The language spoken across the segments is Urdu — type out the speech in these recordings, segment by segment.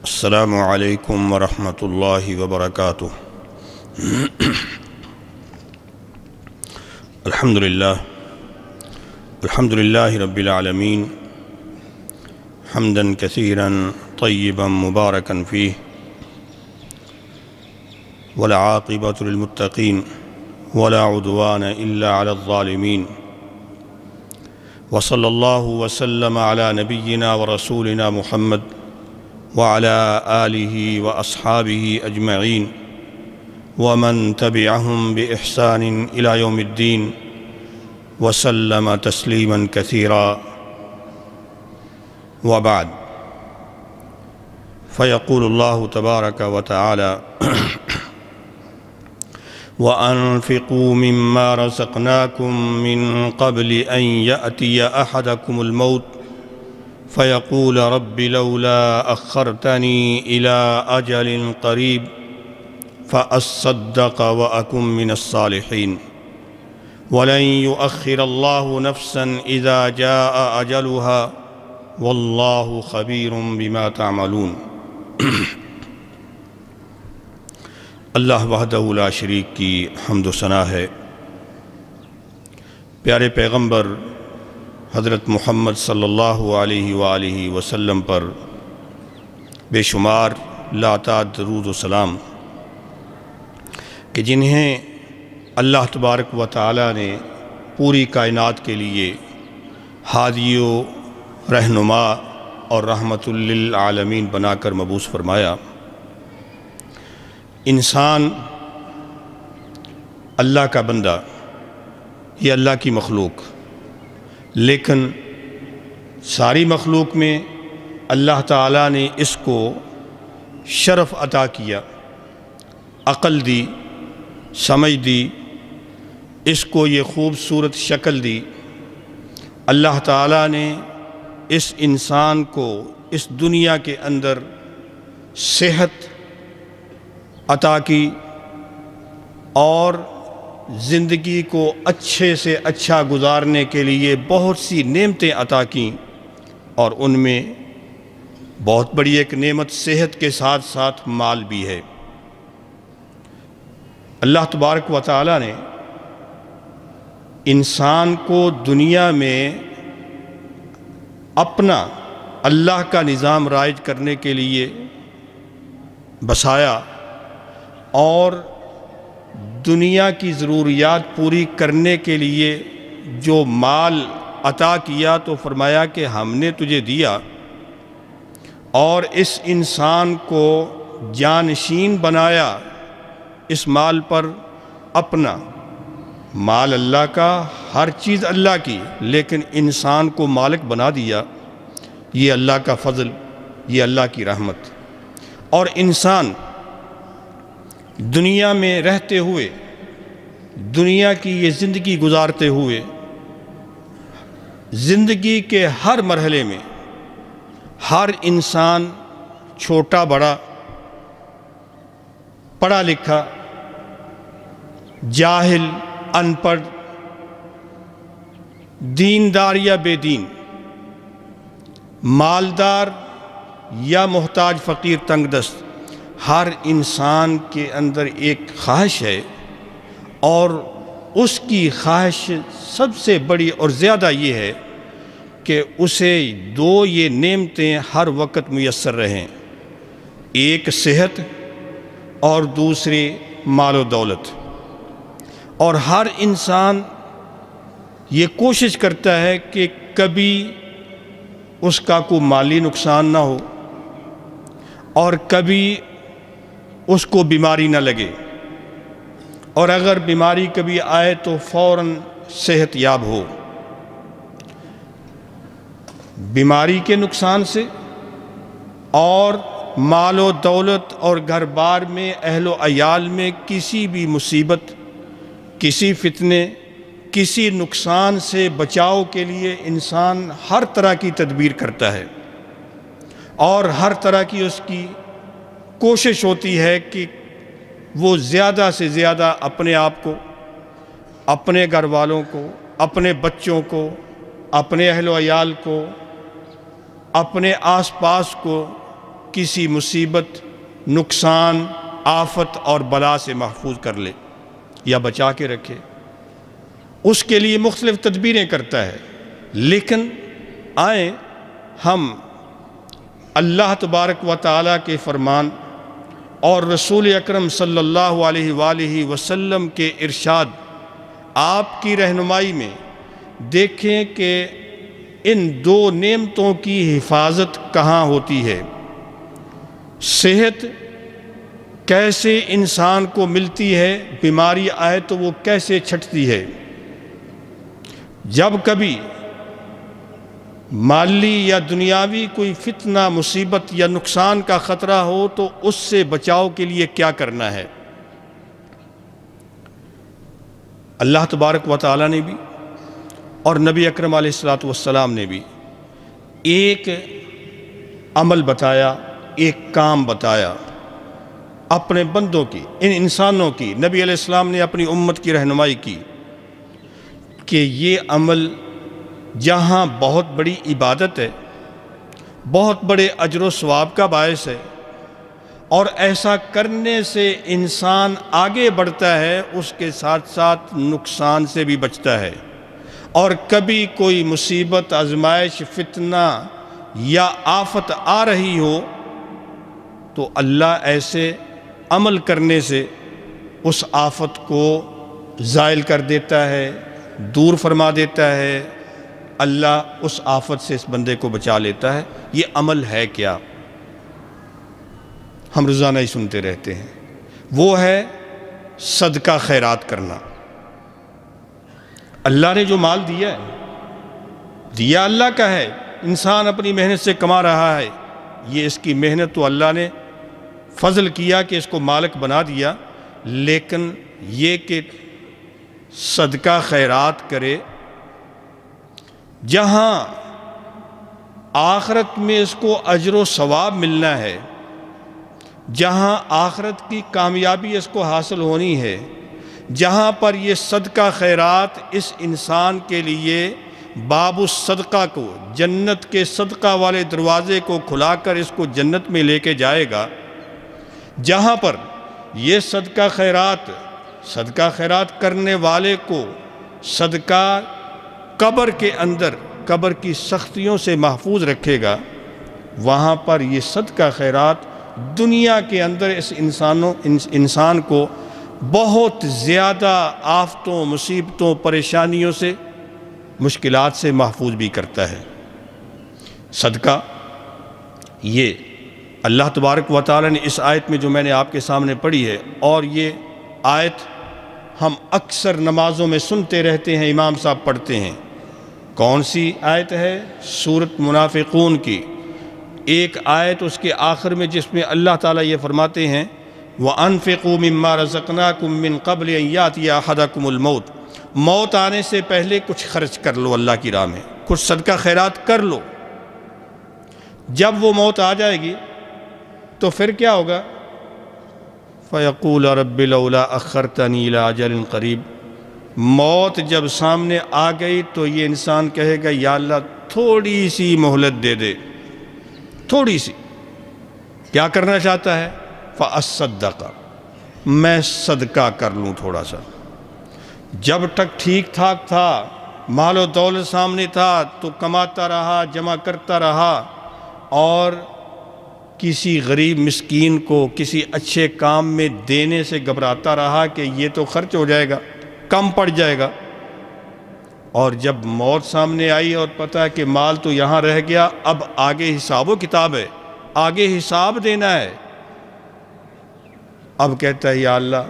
السلام علیکم ورحمۃ اللہ وبرکاتہ۔ الحمد للہ رب العالمین حمدا کثیرا طیبا مبارکا فیہ والعاقبۃ للمتقین ولا عدوان الا علی الظالمین، وصلی اللہ وسلم علی نبینا ورسولنا محمد وعلى آلہ واصحابہ اجمعین ومن تبعہم بإحسان الى یوم الدین وسلم تسلیما کثیرا، وبعد، فیقول اللہ تبارک وتعالی: وَأَنفِقُوا مِمَّا رَزَقْنَاكُم مِّن قَبْلِ أَن يَأْتِيَ أَحَدَكُمُ الْمَوْتُ فيقول رب لولا أخرتني إلى أجل قريب فأصدق وأكن من الصالحين ولن يؤخر الله نفسا إذا جاء أجلها والله خبير بما تعملون۔ اللہ وحدہ لا شریک کی حمد و ثنا ہے۔ پیارے پیغمبر حضرت محمد صلی اللہ علیہ وآلہ وسلم پر بے شمار لاتعداد درود و سلام کہ جنہیں اللہ تبارک و تعالی نے پوری کائنات کے لیے ہادی و رہنما اور رحمت للعالمین بنا کر مبعوث فرمایا۔ انسان اللہ کا بندہ، یہ اللہ کی مخلوق، لیکن ساری مخلوق میں اللہ تعالیٰ نے اس کو شرف عطا کیا، عقل دی، سمجھ دی، اس کو یہ خوبصورت شکل دی۔ اللہ تعالیٰ نے اس انسان کو اس دنیا کے اندر صحت عطا کی اور زندگی کو اچھے سے اچھا گزارنے کے لیے بہت سی نعمتیں عطا کیں، اور ان میں بہت بڑی ایک نعمت صحت کے ساتھ ساتھ مال بھی ہے۔ اللہ تبارک و تعالی نے انسان کو دنیا میں اپنا اللہ کا نظام رائج کرنے کے لیے بسایا اور دنیا کی ضروریات پوری کرنے کے لیے جو مال عطا کیا تو فرمایا کہ ہم نے تجھے دیا، اور اس انسان کو جانشین بنایا اس مال پر اپنا۔ مال اللہ کا، ہر چیز اللہ کی، لیکن انسان کو مالک بنا دیا۔ یہ اللہ کا فضل، یہ اللہ کی رحمت۔ اور انسان دنیا میں رہتے ہوئے، دنیا کی یہ زندگی گزارتے ہوئے، زندگی کے ہر مرحلے میں ہر انسان، چھوٹا بڑا، پڑھا لکھا، جاہل، ان پڑھ، دیندار یا بے دین، مالدار یا محتاج، فقیر، تنگ دست، ہر انسان کے اندر ایک خواہش ہے، اور اس کی خواہش سب سے بڑی اور زیادہ یہ ہے کہ اسے دو یہ نعمتیں ہر وقت میسر رہیں، ایک صحت اور دوسری مال و دولت۔ اور ہر انسان یہ کوشش کرتا ہے کہ کبھی اس کا کوئی مالی نقصان نہ ہو اور کبھی اس کو بیماری نہ لگے، اور اگر بیماری کبھی آئے تو فوراً صحت یاب ہو۔ بیماری کے نقصان سے اور مال و دولت اور گھر بار میں، اہل و عیال میں کسی بھی مصیبت، کسی فتنے، کسی نقصان سے بچاؤ کے لیے انسان ہر طرح کی تدبیر کرتا ہے، اور ہر طرح کی اس کی کوشش ہوتی ہے کہ وہ زیادہ سے زیادہ اپنے آپ کو، اپنے گھر والوں کو، اپنے بچوں کو، اپنے اہل و عیال کو، اپنے آس پاس کو کسی مصیبت، نقصان، آفت اور بلا سے محفوظ کر لے یا بچا کے رکھے، اس کے لیے مختلف تدبیریں کرتا ہے۔ لیکن آئیں ہم اللہ تبارک و تعالیٰ کے فرمان اور رسول اکرم صلی اللہ علیہ وآلہ وسلم کے ارشاد، آپ کی رہنمائی میں دیکھیں کہ ان دو نعمتوں کی حفاظت کہاں ہوتی ہے۔ صحت کیسے انسان کو ملتی ہے، بیماری آئے تو وہ کیسے چھٹتی ہے۔ جب کبھی مالی یا دنیاوی کوئی فتنہ، مصیبت یا نقصان کا خطرہ ہو تو اس سے بچاؤ کے لیے کیا کرنا ہے۔ اللہ تبارک و تعالیٰ نے بھی اور نبی اکرم علیہ السلام نے بھی ایک عمل بتایا، ایک کام بتایا اپنے بندوں کی، ان انسانوں کی۔ نبی علیہ السلام نے اپنی امت کی رہنمائی کی کہ یہ عمل جہاں بہت بڑی عبادت ہے، بہت بڑے اجر و ثواب کا باعث ہے، اور ایسا کرنے سے انسان آگے بڑھتا ہے، اس کے ساتھ ساتھ نقصان سے بھی بچتا ہے، اور کبھی کوئی مصیبت، آزمائش، فتنہ یا آفت آ رہی ہو تو اللہ ایسے عمل کرنے سے اس آفت کو زائل کر دیتا ہے، دور فرما دیتا ہے، اللہ اس آفت سے اس بندے کو بچا لیتا ہے۔ یہ عمل ہے کیا؟ ہم روزانہ ہی سنتے رہتے ہیں، وہ ہے صدقہ خیرات کرنا۔ اللہ نے جو مال دیا ہے، دیا اللہ کا ہے، انسان اپنی محنت سے کما رہا ہے، یہ اس کی محنت تو اللہ نے فضل کیا کہ اس کو مالک بنا دیا، لیکن یہ کہ صدقہ خیرات کرے جہاں آخرت میں اس کو اجر و ثواب ملنا ہے، جہاں آخرت کی کامیابی اس کو حاصل ہونی ہے، جہاں پر یہ صدقہ خیرات اس انسان کے لیے باب الصدقہ کو، جنت کے صدقہ والے دروازے کو کھلا کر اس کو جنت میں لے کے جائے گا، جہاں پر یہ صدقہ خیرات کرنے والے کو صدقہ قبر کے اندر، قبر کی سختیوں سے محفوظ رکھے گا، وہاں پر یہ صدقہ خیرات دنیا کے اندر اس انسان کو بہت زیادہ آفتوں، مصیبتوں، پریشانیوں سے، مشکلات سے محفوظ بھی کرتا ہے۔ صدقہ یہ اللہ تبارک و تعالیٰ نے اس آیت میں جو میں نے آپ کے سامنے پڑھی ہے، اور یہ آیت ہم اکثر نمازوں میں سنتے رہتے ہیں، امام صاحب پڑھتے ہیں۔ کون سی آیت ہے؟ سورۃ منافقون کی ایک آیت، اس کے آخر میں، جس میں اللہ تعالیٰ یہ فرماتے ہیں وَأَنفِقُوا مِمَّا رَزَقْنَاكُم مِّن قَبْلِ أَن يَأْتِيَ أَحَدَكُمُ الْمَوْتُ، موت آنے سے پہلے کچھ خرچ کر لو اللہ کی راہ میں، کچھ صدقہ خیرات کر لو۔ جب وہ موت آ جائے گی تو پھر کیا ہوگا؟ فَيَقُولَ رَبِّ لَوْلَا أَخَّرْتَنِي إِلَىٰ أَجَلٍ قَرِيبٍ، موت جب سامنے آ گئی تو یہ انسان کہے گا یا اللہ تھوڑی سی مہلت دے دے، تھوڑی سی۔ کیا کرنا چاہتا ہے؟ فَأَصَّدَّقَ، میں صدقہ کر لوں تھوڑا سا۔ جب تک ٹھیک ٹھاک تھا، مال و دولت سامنے تھا تو کماتا رہا، جمع کرتا رہا، اور کسی غریب مسکین کو کسی اچھے کام میں دینے سے گھبراتا رہا کہ یہ تو خرچ ہو جائے گا، کم پڑ جائے گا۔ اور جب موت سامنے آئی اور پتہ کہ مال تو یہاں رہ گیا، اب آگے حساب و کتاب ہے، آگے حساب دینا ہے، اب کہتا ہے یا اللہ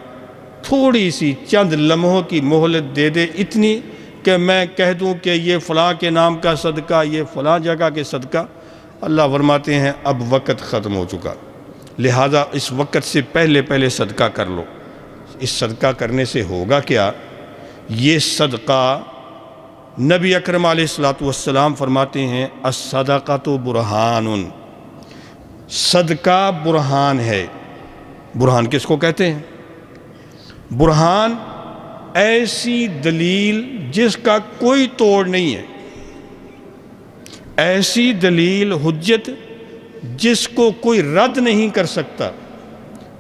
تھوڑی سی چند لمحوں کی مہلت دے دے، اتنی کہ میں کہہ دوں کہ یہ فلاں کے نام کا صدقہ، یہ فلاں جگہ کے صدقہ۔ اللہ فرماتے ہیں اب وقت ختم ہو چکا، لہذا اس وقت سے پہلے صدقہ کر لو۔ اس صدقہ کرنے سے ہوگا کیا؟ یہ صدقہ نبی اکرم علیہ السلام فرماتے ہیں الصدقۃ برہان، صدقہ برہان ہے۔ برہان کس کو کہتے ہیں؟ برہان ایسی دلیل جس کا کوئی توڑ نہیں ہے، ایسی دلیل، حجت جس کو کوئی رد نہیں کر سکتا،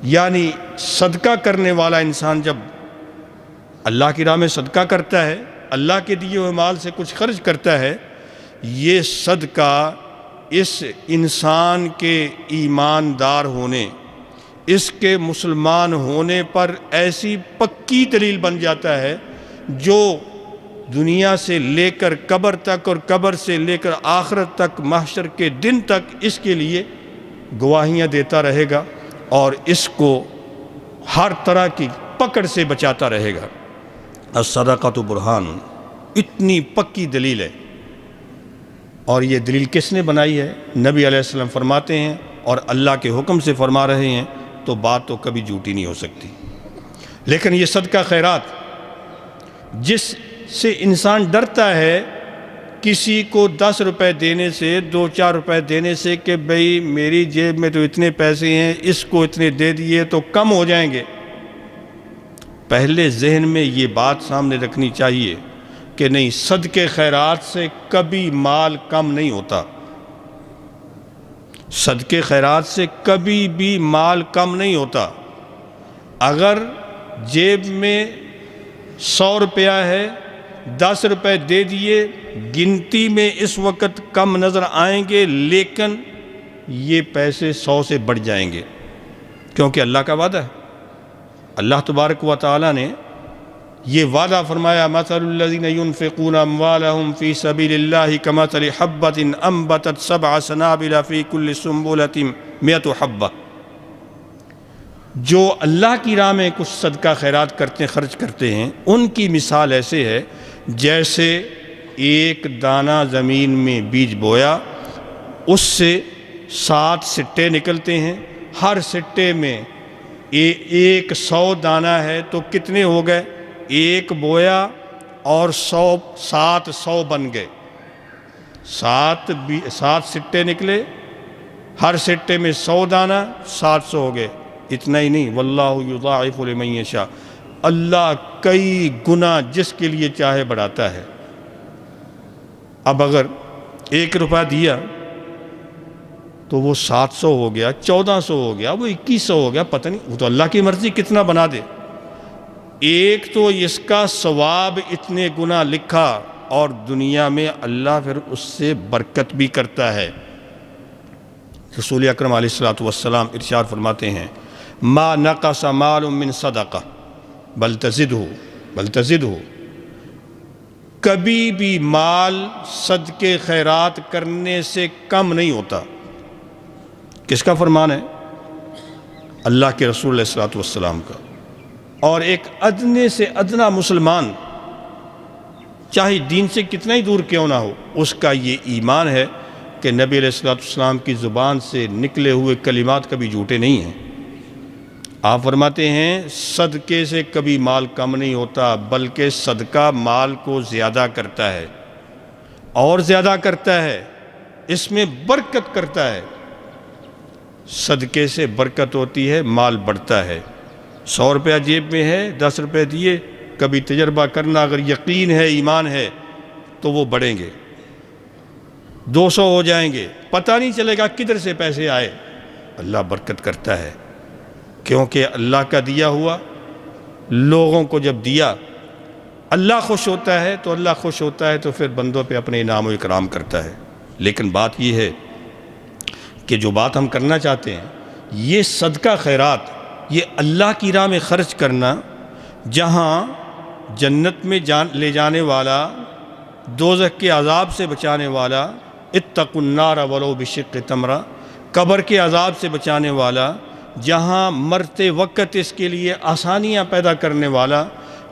یعنی صدقہ کرنے والا انسان جب اللہ کی راہ میں صدقہ کرتا ہے، اللہ کے دیے ہوئے مال سے کچھ خرچ کرتا ہے، یہ صدقہ اس انسان کے ایماندار ہونے، اس کے مسلمان ہونے پر ایسی پکی دلیل بن جاتا ہے جو دنیا سے لے کر قبر تک اور قبر سے لے کر آخرت تک، محشر کے دن تک اس کے لیے گواہیاں دیتا رہے گا اور اس کو ہر طرح کی پکڑ سے بچاتا رہے گا۔ الصدقۃ برہان، اتنی پکی دلیل ہے، اور یہ دلیل کس نے بنائی ہے؟ نبی علیہ السلام فرماتے ہیں اور اللہ کے حکم سے فرما رہے ہیں، تو بات تو کبھی جھوٹی نہیں ہو سکتی۔ لیکن یہ صدقہ خیرات جس سے انسان ڈرتا ہے کسی کو 10 روپے دینے سے، 2-4 روپے دینے سے کہ بھئی میری جیب میں تو اتنے پیسے ہیں، اس کو اتنے دے دیے تو کم ہو جائیں گے، پہلے ذہن میں یہ بات سامنے رکھنی چاہیے کہ نہیں، صدقے خیرات سے کبھی مال کم نہیں ہوتا، صدقے خیرات سے کبھی بھی مال کم نہیں ہوتا۔ اگر جیب میں 100 روپیہ ہے، 10 روپے دے دیے، گنتی میں اس وقت کم نظر آئیں گے، لیکن یہ پیسے 100 سے بڑھ جائیں گے، کیونکہ اللہ کا وعدہ ہے۔ اللہ تبارک و تعالیٰ نے یہ وعدہ فرمایا، مثل الذین ينفقون اموالهم فی سبیل اللہ کمثل حبۃ انبتت 7 سنابل فی کل سنبلۃ 100 حبۃ۔ جو اللہ کی راہ میں کچھ صدقہ خیرات کرتے خرچ کرتے ہیں، ان کی مثال ایسے ہے جیسے ایک دانہ زمین میں بیج بویا، اس سے 7 سٹے نکلتے ہیں، ہر سٹے میں 100 دانہ ہے تو کتنے ہو گئے؟ 1 بویا اور 700 بن گئے، 7 سٹے نکلے، ہر سٹے میں 100 دانہ، 700 ہو گئے۔ اتنا ہی نہیں، واللہ یضاعف لمن یشاء، اللہ کئی گنا جس کے لیے چاہے بڑھاتا ہے۔ اب اگر 1 روپیہ دیا تو وہ 700 ہو گیا، 1400 ہو گیا، وہ 2100 ہو گیا، پتہ نہیں، وہ تو اللہ کی مرضی کتنا بنا دے۔ ایک تو اس کا ثواب اتنے گنا لکھا، اور دنیا میں اللہ پھر اس سے برکت بھی کرتا ہے۔ رسول اکرم علیہ السلام ارشاد فرماتے ہیں، ما نقص مال من صدقہ بل تزدہ، کبھی بھی مال صدقے خیرات کرنے سے کم نہیں ہوتا۔ کس کا فرمان ہے؟ اللہ کے رسول علیہ السلام کا۔ اور ایک ادنے سے ادنا مسلمان، چاہے دین سے کتنا ہی دور کیوں نہ ہو، اس کا یہ ایمان ہے کہ نبی علیہ السلام کی زبان سے نکلے ہوئے کلمات کبھی جھوٹے نہیں ہیں۔ آپ فرماتے ہیں صدقے سے کبھی مال کم نہیں ہوتا، بلکہ صدقہ مال کو زیادہ کرتا ہے، اور زیادہ کرتا ہے، اس میں برکت کرتا ہے۔ صدقے سے برکت ہوتی ہے، مال بڑھتا ہے۔ 100 روپیہ جیب میں ہے، 10 روپے دیے، کبھی تجربہ کرنا، اگر یقین ہے، ایمان ہے تو وہ بڑھیں گے، 200 ہو جائیں گے، پتہ نہیں چلے گا کدھر سے پیسے آئے۔ اللہ برکت کرتا ہے، کیونکہ اللہ کا دیا ہوا لوگوں کو جب دیا، اللہ خوش ہوتا ہے، تو اللہ خوش ہوتا ہے تو پھر بندوں پہ اپنے انعام و اکرام کرتا ہے۔ لیکن بات یہ ہے کہ جو بات ہم کرنا چاہتے ہیں، یہ صدقہ خیرات، یہ اللہ کی راہ میں خرچ کرنا، جہاں جنت میں لے جانے والا، دوزخ کے عذاب سے بچانے والا، اتقوا النار ولو بشق تمرہ، قبر کے عذاب سے بچانے والا، جہاں مرتے وقت اس کے لیے آسانیاں پیدا کرنے والا،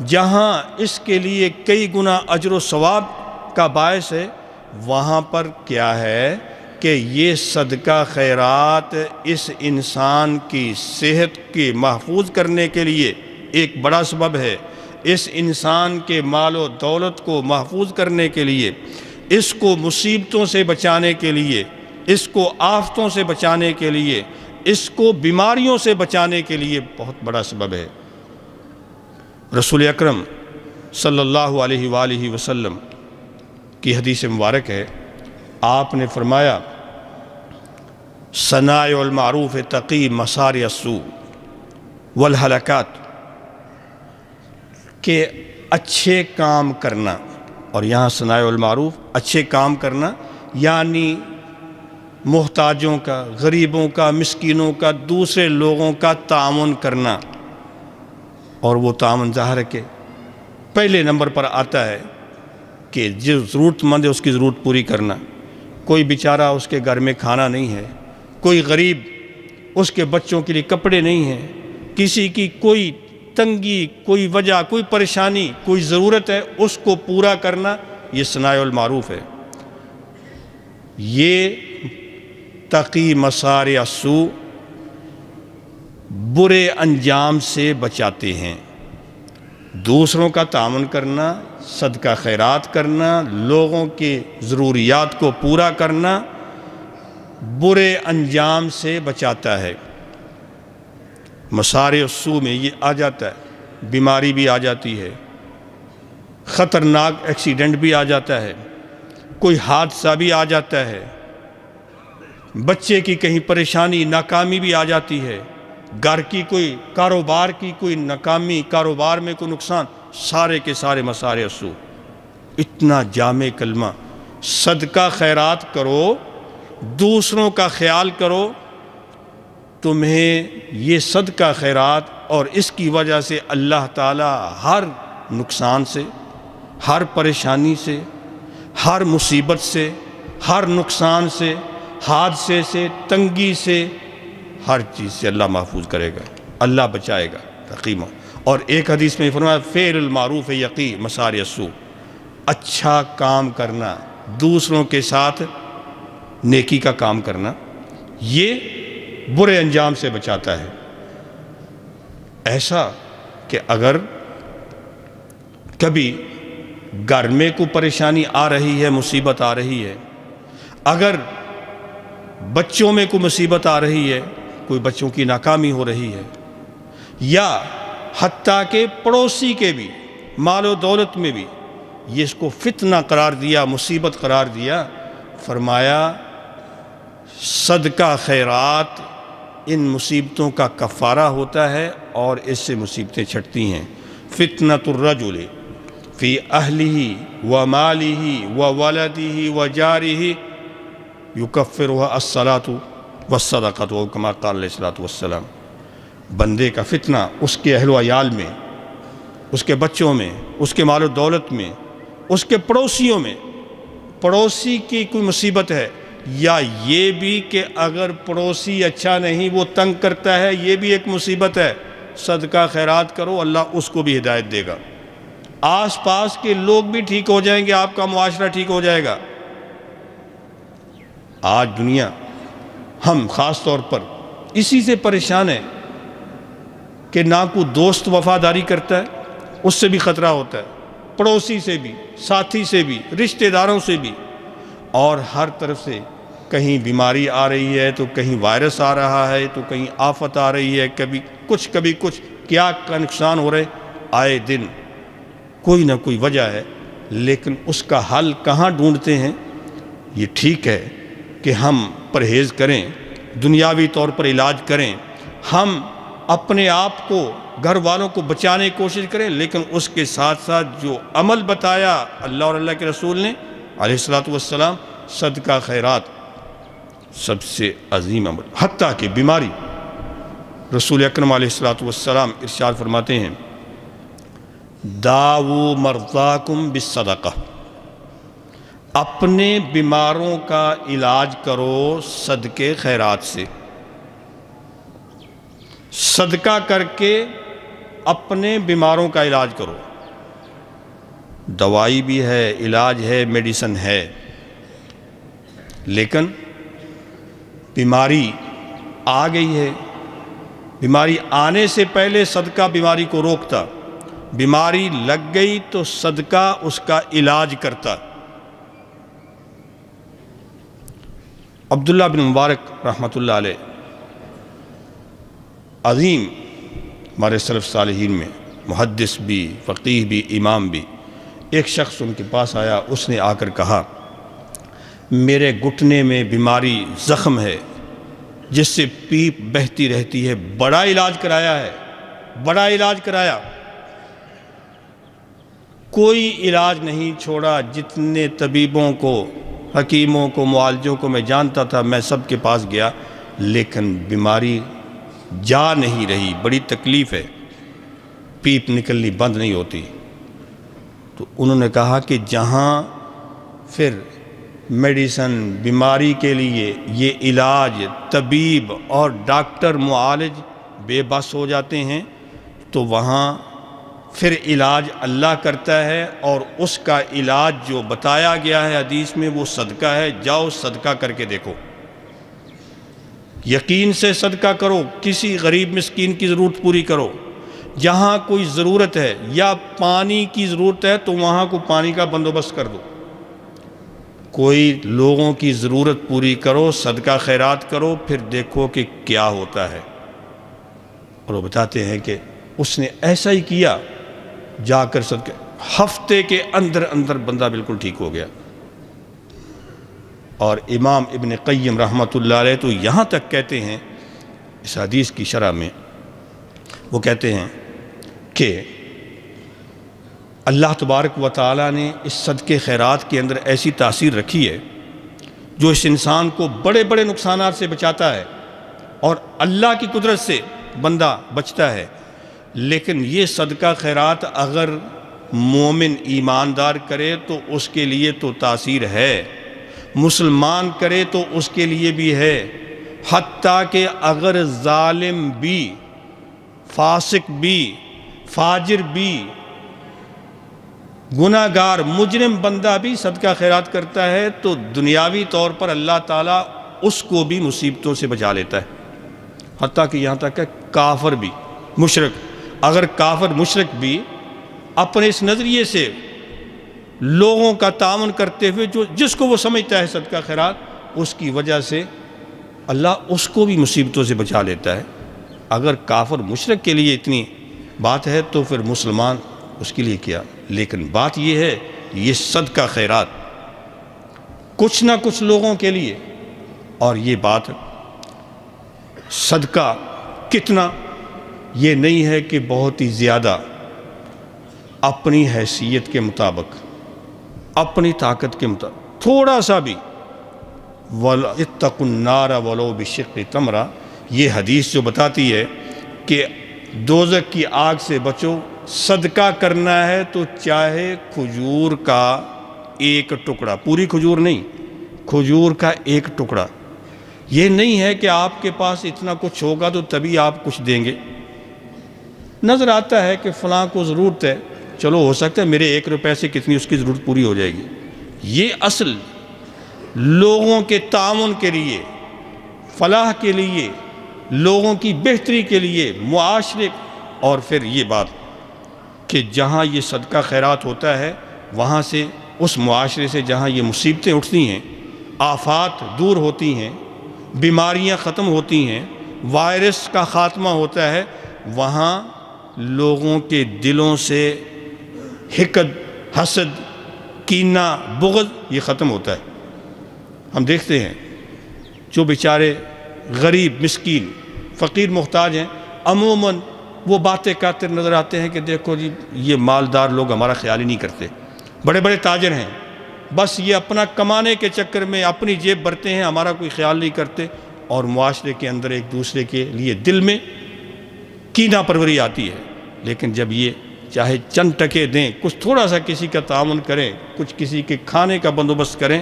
جہاں اس کے لیے کئی گنا اجر و ثواب کا باعث ہے، وہاں پر کیا ہے کہ یہ صدقہ خیرات اس انسان کی صحت کے محفوظ کرنے کے لیے ایک بڑا سبب ہے، اس انسان کے مال و دولت کو محفوظ کرنے کے لیے، اس کو مصیبتوں سے بچانے کے لیے، اس کو آفتوں سے بچانے کے لیے، اس کو بیماریوں سے بچانے کے لیے بہت بڑا سبب ہے۔ رسول اکرم صلی اللہ علیہ وآلہ وسلم کی حدیث مبارک ہے، آپ نے فرمایا صنائع المعروف تقی مسار السوء والہلاکات، کہ اچھے کام کرنا، اور یہاں صنائع المعروف اچھے کام کرنا یعنی محتاجوں کا، غریبوں کا، مسکینوں کا، دوسرے لوگوں کا تعاون کرنا، اور وہ تعاون ظاہر ہے کہ پہلے نمبر پر آتا ہے کہ جو ضرورت مند ہے اس کی ضرورت پوری کرنا۔ کوئی بیچارہ اس کے گھر میں کھانا نہیں ہے، کوئی غریب اس کے بچوں کے لیے کپڑے نہیں ہیں، کسی کی کوئی تنگی، کوئی وجہ، کوئی پریشانی، کوئی ضرورت ہے، اس کو پورا کرنا، یہ صنائع المعروف ہے۔ یہ تقی مسار السوء، برے انجام سے بچاتے ہیں۔ دوسروں کا تعاون کرنا، صدقہ خیرات کرنا، لوگوں کے ضروریات کو پورا کرنا برے انجام سے بچاتا ہے۔ مسار السوء میں یہ آ جاتا ہے، بیماری بھی آ جاتی ہے، خطرناک ایکسیڈنٹ بھی آ جاتا ہے، کوئی حادثہ بھی آ جاتا ہے، بچے کی کہیں پریشانی، ناکامی بھی آ جاتی ہے، گھر کی کوئی کاروبار کی کوئی ناکامی، کاروبار میں کوئی نقصان، سارے کے سارے مسار السوء۔ اتنا جامع کلمہ، صدقہ خیرات کرو، دوسروں کا خیال کرو، تمہیں یہ صدقہ خیرات اور اس کی وجہ سے اللہ تعالیٰ ہر نقصان سے، ہر پریشانی سے، ہر مصیبت سے، ہر نقصان سے، حادثے سے، تنگی سے، ہر چیز سے اللہ محفوظ کرے گا، اللہ بچائے گا تقیمہ۔ اور ایک حدیث میں فرمایا فعل المعروف یقی مسار السوء، اچھا کام کرنا، دوسروں کے ساتھ نیکی کا کام کرنا، یہ برے انجام سے بچاتا ہے۔ ایسا کہ اگر کبھی گھر میں کوئی پریشانی آ رہی ہے، مصیبت آ رہی ہے، اگر بچوں میں کوئی مصیبت آ رہی ہے، کوئی بچوں کی ناکامی ہو رہی ہے، یا حتیٰ کہ پڑوسی کے بھی مال و دولت میں بھی یہ اس کو فتنہ قرار دیا، مصیبت قرار دیا، فرمایا صدقہ خیرات ان مصیبتوں کا کفارہ ہوتا ہے اور اس سے مصیبتیں چھٹتی ہیں۔ فتنۃ الرجل فی اہلہ و مالہ و ولدہ و جارہ یکفرها الصلاۃ والصدقۃ کما قال علیہ الصلاۃ والسلام۔ بندے کا فتنہ اس کے اہل و عیال میں، اس کے بچوں میں، اس کے مال و دولت میں، اس کے پڑوسیوں میں، پڑوسی کی کوئی مصیبت ہے، یا یہ بھی کہ اگر پڑوسی اچھا نہیں، وہ تنگ کرتا ہے، یہ بھی ایک مصیبت ہے، صدقہ خیرات کرو، اللہ اس کو بھی ہدایت دے گا، آس پاس کے لوگ بھی ٹھیک ہو جائیں گے، آپ کا معاشرہ ٹھیک ہو جائے گا۔ آج دنیا، ہم خاص طور پر اسی سے پریشان ہیں کہ نہ کوئی دوست وفاداری کرتا ہے، اس سے بھی خطرہ ہوتا ہے، پڑوسی سے بھی، ساتھی سے بھی، رشتہ داروں سے بھی، اور ہر طرف سے کہیں بیماری آ رہی ہے تو کہیں وائرس آ رہا ہے تو کہیں آفت آ رہی ہے، کبھی کچھ کیا کا نقصان ہو رہے، آئے دن کوئی نہ کوئی وجہ ہے، لیکن اس کا حل کہاں ڈھونڈتے ہیں؟ یہ ٹھیک ہے کہ ہم پرہیز کریں، دنیاوی طور پر علاج کریں، ہم اپنے آپ کو، گھر والوں کو بچانے کی کوشش کریں، لیکن اس کے ساتھ ساتھ جو عمل بتایا اللہ اور اللہ کے رسول نے علیہ الصلوۃ والسلام، صدقہ خیرات سب سے عظیم عمل۔ حتیٰ کہ بیماری، رسول اکرم علیہ الصلوۃ والسلام ارشاد فرماتے ہیں داؤ مرضاکم بالصدقہ، اپنے بیماروں کا علاج کرو صدقے خیرات سے، صدقہ کر کے اپنے بیماروں کا علاج کرو۔ دوائی بھی ہے، علاج ہے، میڈیسن ہے، لیکن بیماری آ گئی ہے، بیماری آنے سے پہلے صدقہ بیماری کو روکتا، بیماری لگ گئی تو صدقہ اس کا علاج کرتا۔ عبداللہ بن مبارک رحمۃ اللہ علیہ، عظیم ہمارے سلف صالحین میں، محدث بھی، فقیہ بھی، امام بھی، ایک شخص ان کے پاس آیا، اس نے آ کر کہا میرے گھٹنے میں بیماری، زخم ہے، جس سے پیپ بہتی رہتی ہے، بڑا علاج کرایا ہے، بڑا علاج کرایا، کوئی علاج نہیں چھوڑا۔ جتنے طبیبوں کو، حکیموں کو، معالجوں کو میں جانتا تھا میں سب کے پاس گیا، لیکن بیماری جا نہیں رہی، بڑی تکلیف ہے، پیپ نکلنی بند نہیں ہوتی۔ تو انہوں نے کہا کہ جہاں پھر میڈیسن، بیماری کے لیے یہ علاج، طبیب اور ڈاکٹر معالج بے بس ہو جاتے ہیں، تو وہاں پھر علاج اللہ کرتا ہے، اور اس کا علاج جو بتایا گیا ہے حدیث میں وہ صدقہ ہے۔ جاؤ صدقہ کر کے دیکھو، یقین سے صدقہ کرو، کسی غریب مسکین کی ضرورت پوری کرو۔ جہاں کوئی ضرورت ہے یا پانی کی ضرورت ہے تو وہاں کو پانی کا بندوبست کر دو، کوئی لوگوں کی ضرورت پوری کرو، صدقہ خیرات کرو، پھر دیکھو کہ کیا ہوتا ہے۔ اور وہ بتاتے ہیں کہ اس نے ایسا ہی کیا، جا کر صدقہ، ہفتے کے اندر اندر بندہ بالکل ٹھیک ہو گیا۔ اور امام ابن قیم رحمۃ اللہ علیہ تو یہاں تک کہتے ہیں اس حدیث کی شرح میں، وہ کہتے ہیں کہ اللہ تبارک و تعالیٰ نے اس صدقے خیرات کے اندر ایسی تاثیر رکھی ہے جو اس انسان کو بڑے بڑے نقصانات سے بچاتا ہے، اور اللہ کی قدرت سے بندہ بچتا ہے۔ لیکن یہ صدقہ خیرات اگر مومن ایماندار کرے تو اس کے لیے تو تاثیر ہے، مسلمان کرے تو اس کے لیے بھی ہے، حتیٰ کہ اگر ظالم بھی، فاسق بھی، فاجر بھی، گناہگار مجرم بندہ بھی صدقہ خیرات کرتا ہے تو دنیاوی طور پر اللہ تعالیٰ اس کو بھی مصیبتوں سے بچا لیتا ہے، حتیٰ کہ یہاں تک کہ کافر بھی، مشرک، اگر کافر مشرک بھی اپنے اس نظریے سے لوگوں کا تعاون کرتے ہوئے جس کو وہ سمجھتا ہے صدقہ خیرات، اس کی وجہ سے اللہ اس کو بھی مصیبتوں سے بچا لیتا ہے۔ اگر کافر مشرک کے لیے اتنی بات ہے تو پھر مسلمان اس کے لیے کیا۔ لیکن بات یہ ہے، یہ صدقہ خیرات کچھ نہ کچھ لوگوں کے لیے، اور یہ بات صدقہ کتنا، یہ نہیں ہے کہ بہت ہی زیادہ، اپنی حیثیت کے مطابق، اپنی طاقت کے مطابق تھوڑا سا بھی، اتقوا النار ولو بشق تمرہ، یہ حدیث جو بتاتی ہے کہ دوزخ کی آگ سے بچو، صدقہ کرنا ہے تو چاہے کھجور کا ایک ٹکڑا، پوری کھجور نہیں، کھجور کا ایک ٹکڑا۔ یہ نہیں ہے کہ آپ کے پاس اتنا کچھ ہوگا تو تبھی آپ کچھ دیں گے۔ نظر آتا ہے کہ فلاں کو ضرورت ہے، چلو ہو سکتا ہے میرے 1 روپے سے کتنی اس کی ضرورت پوری ہو جائے گی۔ یہ اصل لوگوں کے تعاون کے لیے، فلاح کے لیے، لوگوں کی بہتری کے لیے، معاشرے، اور پھر یہ بات کہ جہاں یہ صدقہ خیرات ہوتا ہے وہاں سے، اس معاشرے سے جہاں یہ مصیبتیں اٹھتی ہیں، آفات دور ہوتی ہیں، بیماریاں ختم ہوتی ہیں، وائرس کا خاتمہ ہوتا ہے، وہاں لوگوں کے دلوں سے حقد، حسد، کینہ، بغض یہ ختم ہوتا ہے۔ ہم دیکھتے ہیں جو بیچارے غریب، مسکین، فقیر، محتاج ہیں، عموماً وہ باتیں کرتے نظر آتے ہیں کہ دیکھو جی یہ مالدار لوگ ہمارا خیال ہی نہیں کرتے، بڑے بڑے تاجر ہیں، بس یہ اپنا کمانے کے چکر میں اپنی جیب بھرتے ہیں، ہمارا کوئی خیال نہیں کرتے، اور معاشرے کے اندر ایک دوسرے کے لیے دل میں کینہ پروری آتی ہے۔ لیکن جب یہ چاہے چند ٹکے دیں، کچھ تھوڑا سا کسی کا تعاون کریں، کچھ کسی کے کھانے کا بندوبست کریں،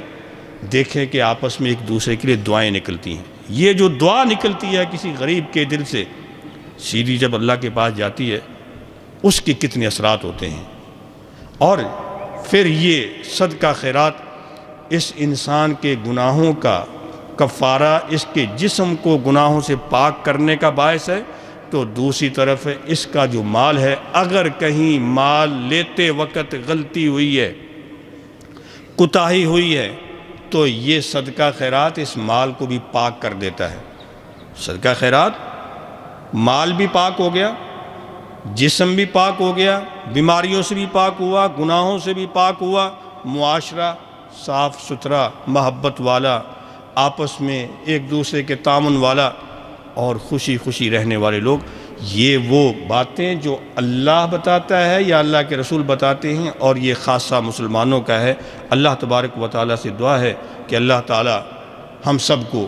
دیکھیں کہ آپس میں ایک دوسرے کے لیے دعائیں نکلتی ہیں۔ یہ جو دعا نکلتی ہے کسی غریب کے دل سے، سیدھی جب اللہ کے پاس جاتی ہے، اس کے کتنے اثرات ہوتے ہیں۔ اور پھر یہ صدقہ خیرات اس انسان کے گناہوں کا کفارہ، اس کے جسم کو گناہوں سے پاک کرنے کا باعث ہے، تو دوسری طرف اس کا جو مال ہے، اگر کہیں مال لیتے وقت غلطی ہوئی ہے، کوتاہی ہوئی ہے، تو یہ صدقہ خیرات اس مال کو بھی پاک کر دیتا ہے۔ صدقہ خیرات مال بھی پاک ہو گیا، جسم بھی پاک ہو گیا، بیماریوں سے بھی پاک ہوا، گناہوں سے بھی پاک ہوا، معاشرہ صاف ستھرا، محبت والا، آپس میں ایک دوسرے کے تعاون والا اور خوشی خوشی رہنے والے لوگ، یہ وہ باتیں جو اللہ بتاتا ہے یا اللہ کے رسول بتاتے ہیں، اور یہ خاصہ مسلمانوں کا ہے۔ اللہ تبارک و تعالیٰ سے دعا ہے کہ اللہ تعالیٰ ہم سب کو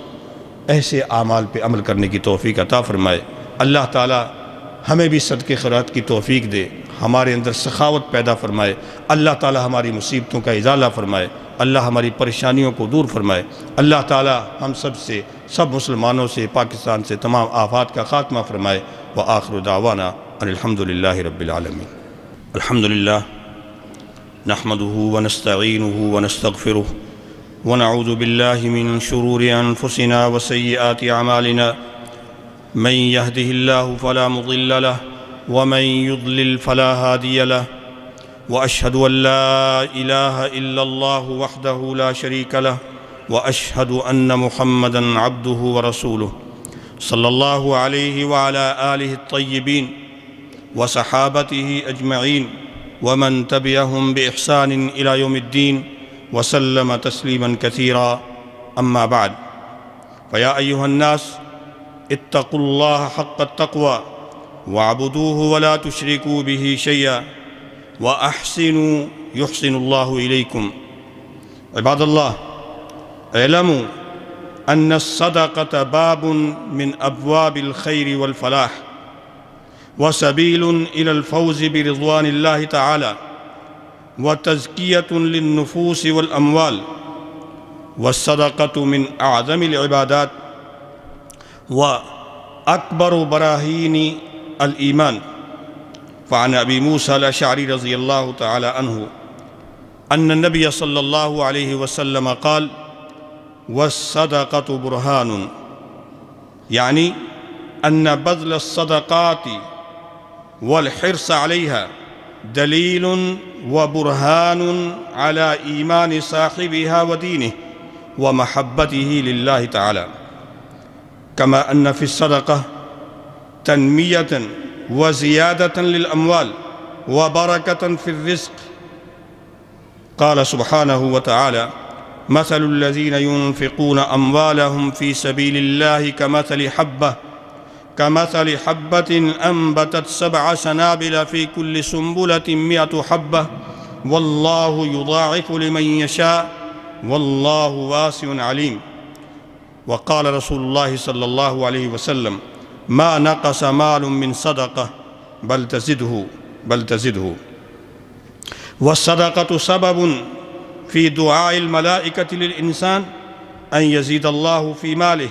ایسے اعمال پہ عمل کرنے کی توفیق عطا فرمائے۔ اللہ تعالیٰ ہمیں بھی صدقے خیرات کی توفیق دے، ہمارے اندر سخاوت پیدا فرمائے۔ اللہ تعالیٰ ہماری مصیبتوں کا ازالہ فرمائے، اللہ ہماری پریشانیوں کو دور فرمائے۔ اللہ تعالیٰ ہم سب سے، سب مسلمانوں سے، پاکستان سے تمام آفات کا خاتمہ فرمائے۔ وآخر دعوانا ان الحمد للہ رب العالمین۔ الحمد للہ نحمده ونستعینه ونستغفره ونعوذ باللہ من شرور انفسنا وسیئات اعمالنا، من يهده الله فلا مضل له ومن يضلل فلا هادي له، وأشهد أن لا إله إلا الله وحده لا شريك له، وأشهد أن محمدًا عبده ورسوله صلى الله عليه وعلى آله الطيبين وصحابته أجمعين ومن تبعهم بإحسان إلى يوم الدين وسلم تسليماً كثيرا. أما بعد، فيا أيها الناس اتقوا الله حق التقوى واعبدوه ولا تشركوا به شيئا وأحسنوا يحسن الله إليكم. عباد الله، اعلموا أن الصدقة باب من أبواب الخير والفلاح وسبيل إلى الفوز برضوان الله تعالى وتزكية للنفوس والأموال، والصدقة من أعظم العبادات وأكبر براهين الإيمان. فعن أبي موسى الأشعري رضي الله تعالى عنه أن النبي صلى الله عليه وسلم قال: والصدقة برهان، يعني أن بذل الصدقات والحرص عليها دليل وبرهان على إيمان صاحبها ودينه ومحبته لله تعالى، كما أن في الصدقة تنمية وزيادة للأموال وبركة في الرزق. قال سبحانه وتعالى: مثل الذين ينفقون أموالهم في سبيل الله كمثل حبة أنبتت 7 سنابل في كل سنبلة 100 حبة والله يضاعف لمن يشاء والله واسع عليم. وقال رسول الله صلى الله عليه وسلم: ما نقص مال من صدقة بل تزده. والصدقة سبب في دعاء الملائكة للإنسان أن يزيد الله في ماله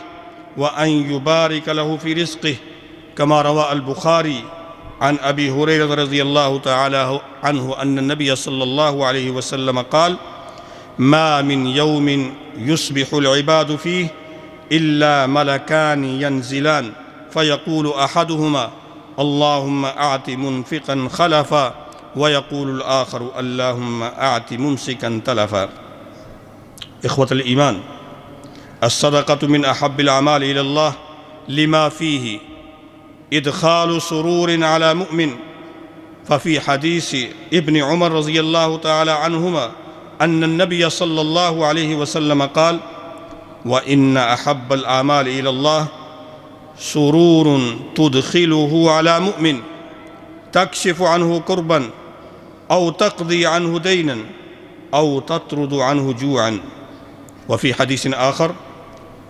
وأن يبارك له في رزقه، كما روى البخاري عن أبي هريرة رضي الله تعالى عنه أن النبي صلى الله عليه وسلم قال: ما من يوم يصبح العباد فيه إلا ملكان ينزلان فيقول أحدهما: اللهم أعط منفقا خلفا، ويقول الآخر: اللهم أعط ممسكا تلفا. إخوة الإيمان، الصدقة من أحب الأعمال إلى الله لما فيه إدخال سرور على مؤمن. ففي حديث ابن عمر رضي الله تعالى عنهما أن النبي صلى الله عليه وسلم قال: وإن أحب الأعمال إلى الله سرور تدخله على مؤمن تكشف عنه كربا أو تقضي عنه دينا أو تطرد عنه جوعا. وفي حديث آخر: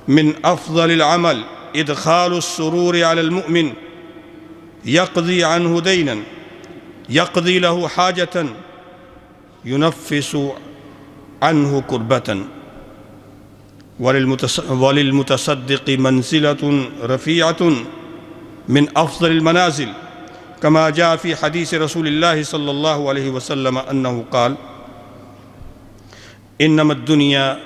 من أفضل العمل إدخال السرور على المؤمن يقضي عنه دينا، يقضي له حاجة، ينفس عنه كربة. وللمتصدق منزلة رفيعة من أفضل المنازل، كما جاء في حديث رسول الله صلى الله عليه وسلم أنه قال: إنما الدنيا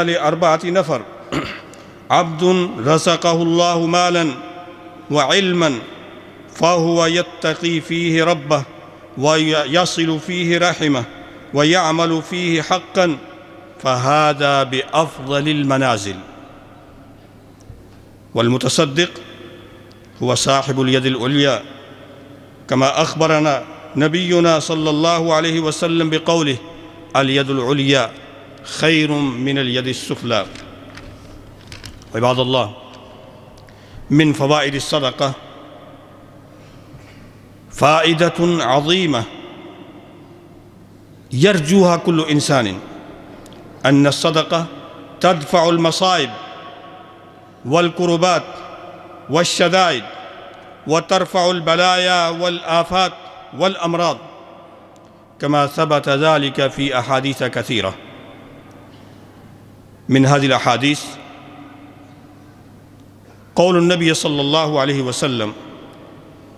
لأربعة نفر: عبد رزقه الله مالا وعلما فهو يتقي فيه ربه ويصل فيه رحمه ويعمل فيه حقا، فهذا بأفضل المنازل. والمتصدق هو صاحب اليد العليا، كما أخبرنا نبينا صلى الله عليه وسلم بقوله: اليد العليا خير من اليد السفلى. عباد الله، من فوائد الصدقة فائدة عظيمة يرجوها كل إنسان، أن الصدقة تدفع المصائب والكربات والشدائد، وترفع البلايا والآفات والأمراض، كما ثبت ذلك في أحاديث كثيرة. من هذه الأحاديث قول النبي صلى الله عليه وسلم: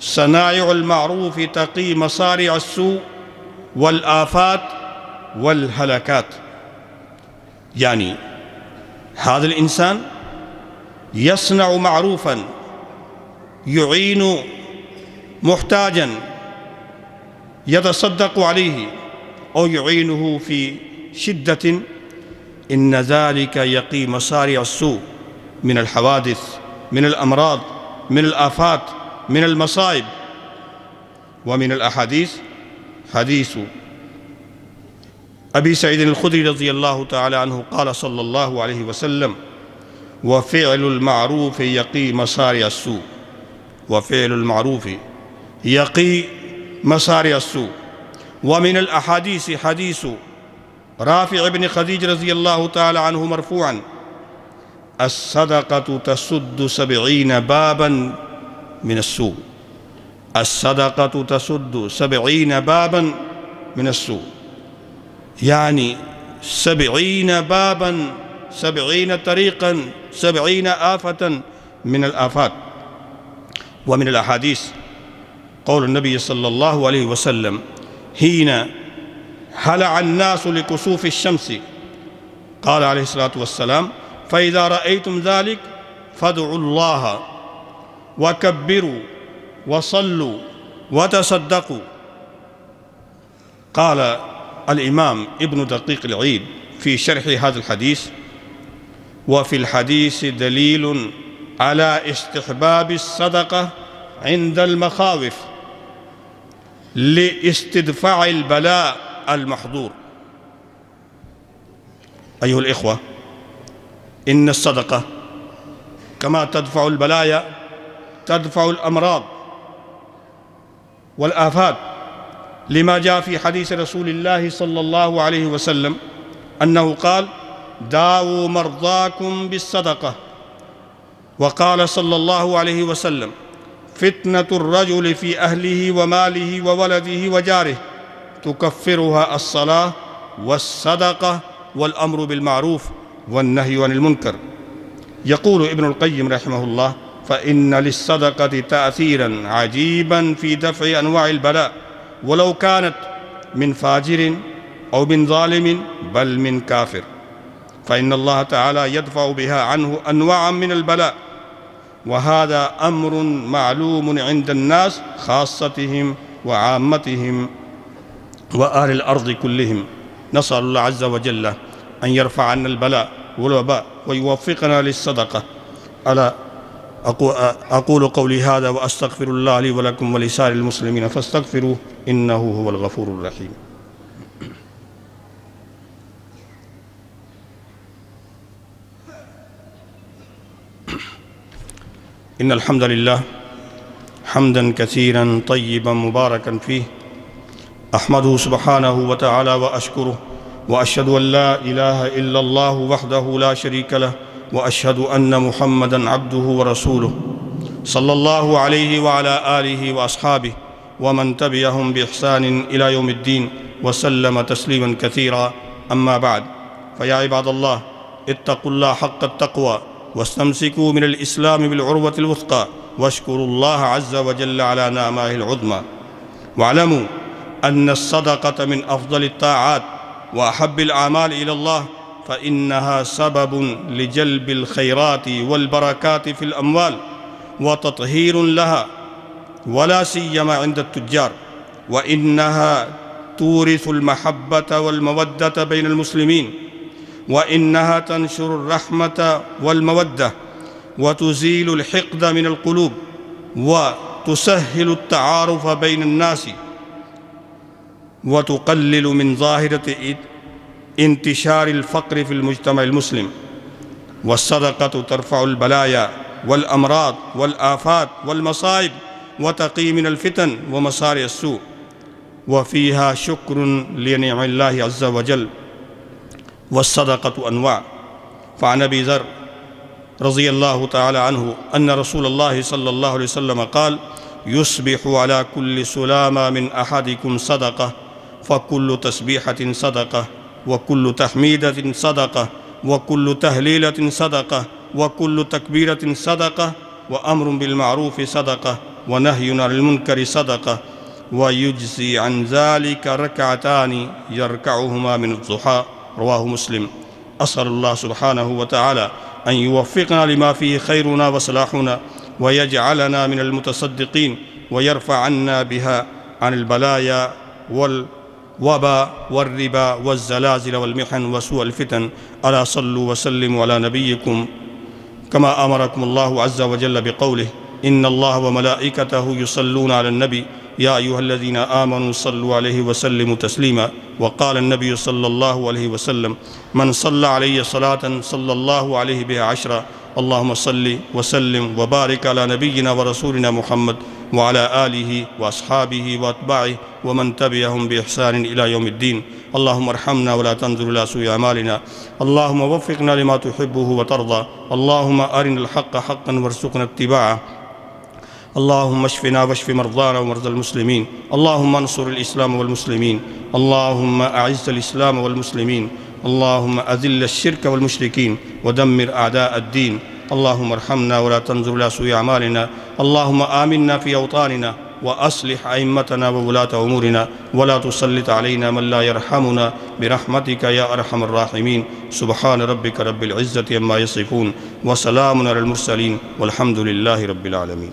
صنائع المعروف تقي مصارع السوء والآفات والهلكات. يعني هذا الإنسان يصنع معروفا، يعين محتاجا، يتصدق عليه أو يعينه في شدة، إن ذلك يقي مصارع السوء من الحوادث، من الأمراض، من الآفات، من المصائب. ومن الأحاديث حديث أبي سعيد الخدري رضي الله تعالى عنه قال صلى الله عليه وسلم: وفعل المعروف يقي مصارع السوء. وفعل المعروف يقي مصارع السوء. ومن الأحاديث حديث رافع بن خديج رضي الله تعالى عنه مرفوعا: الصدقة تسد 70 بابا من السوء. الصدقة تسد 70 بابا من السوء، يعني 70 بابا، 70 طريقا، 70 آفة من الآفات. ومن الأحاديث قول النبي صلى الله عليه وسلم حين هلع الناس لكسوف الشمس، قال عليه الصلاة والسلام: فإذا رأيتم ذلك فادعوا الله وكبروا وصلوا وتصدقوا. قال الإمام ابن دقيق العيد في شرح هذا الحديث: وفي الحديث دليل على استحباب الصدقة عند المخاوف لاستدفاع البلاء المحظور. أيها الإخوة، إن الصدقة كما تدفع البلايا تدفع الأمراض والآفات، لما جاء في حديث رسول الله صلى الله عليه وسلم أنه قال: داووا مرضاكم بالصدقة. وقال صلى الله عليه وسلم: فتنة الرجل في أهله وماله وولده وجاره تكفرها الصلاة والصدقة والأمر بالمعروف والنهي عن المنكر. يقول ابن القيم رحمه الله: فإن للصدقة تأثيرا عجيبا في دفع أنواع البلاء، ولو كانت من فاجر أو من ظالم بل من كافر، فإن الله تعالى يدفع بها عنه أنواعا من البلاء، وهذا أمر معلوم عند الناس خاصتهم وعامتهم وأهل الأرض كلهم. نسأل الله عز وجل أن يرفع عنا البلاء والوباء ويوفقنا للصدقة. ألا أقول قولي هذا وأستغفر الله لي ولكم ولسائر المسلمين فاستغفروه إنه هو الغفور الرحيم. إن الحمد لله حمدا كثيرا طيبا مباركا فيه، أحمده سبحانه وتعالى وأشكره، وأشهد أن لا إله إلا الله وحده لا شريك له، وأشهد أن محمدا عبده ورسوله صلى الله عليه وعلى آله وأصحابه ومن تبعهم بإحسان إلى يوم الدين وسلم تسليما كثيرا. أما بعد، فيا عباد الله، اتقوا الله حق التقوى واستمسكوا من الإسلام بالعروة الوثقى، واشكروا الله عز وجل على نعمائه العظمى. واعلموا أن الصدقة من أفضل الطاعات وأحب الأعمال إلى الله، فإنها سبب لجلب الخيرات والبركات في الأموال وتطهير لها، ولا سيما عند التجار، وإنها تورث المحبة والمودة بين المسلمين، وإنها تنشر الرحمة والمودة وتزيل الحقد من القلوب وتسهل التعارف بين الناس وتقلل من ظاهرة انتشار الفقر في المجتمع المسلم، والصدقة ترفع البلايا والأمراض والآفات والمصائب وتقي من الفتن ومصارع السوء، وفيها شكر لنعم الله عز وجل. والصدقة أنواع. فعن أبي ذر رضي الله تعالى عنه أن رسول الله صلى الله عليه وسلم قال: يصبح على كل سلامة من أحدكم صدقة، فكل تسبيحة صدقة، وكل تحميدة صدقة، وكل تهليلة صدقة، وكل تكبيرة صدقة، وأمر بالمعروف صدقة، ونهي عن المنكر صدقة، ويجزي عن ذلك ركعتان يركعهما من الضحى. رواه مسلم. أسأل الله سبحانه وتعالى أن يوفقنا لما فيه خيرنا وصلاحنا، ويجعلنا من المتصدقين، ويرفع عنا بها عن البلايا والوباء والربا والزلازل والمحن وسوء الفتن. ألا صلوا وسلموا على نبيكم كما أمركم الله عز وجل بقوله: إن الله وملائكته يصلون على النبي يا أيها الذين آمنوا صلوا عليه وسلموا تسليما. وقال النبي صلى الله عليه وسلم: من صلى علي صلاة صلى الله عليه بها عشرة. اللهم صل وسلم وبارك على نبينا ورسولنا محمد وعلى آله وأصحابه وأتباعه ومن تبعهم بإحسان إلى يوم الدين. اللهم ارحمنا ولا تنظر إلى سوء أعمالنا. اللهم وفقنا لما تحبه وترضى. اللهم أرنا الحق حقا وارزقنا اتباعه. اللهم اشفنا واشف مرضانا ومرضى المسلمين. اللهم انصر الإسلام والمسلمين. اللهم أعز الإسلام والمسلمين. اللهم أذل الشرك والمشركين ودمر أعداء الدين. اللهم ارحمنا ولا تنظر إلى سوء أعمالنا. اللهم آمنا في أوطاننا، وأصلح أئمتنا وولاة أمورنا، ولا تسلط علينا من لا يرحمنا برحمتك يا أرحم الراحمين. سبحان ربك رب العزة عما يصفون، وسلام على المرسلين، والحمد لله رب العالمين.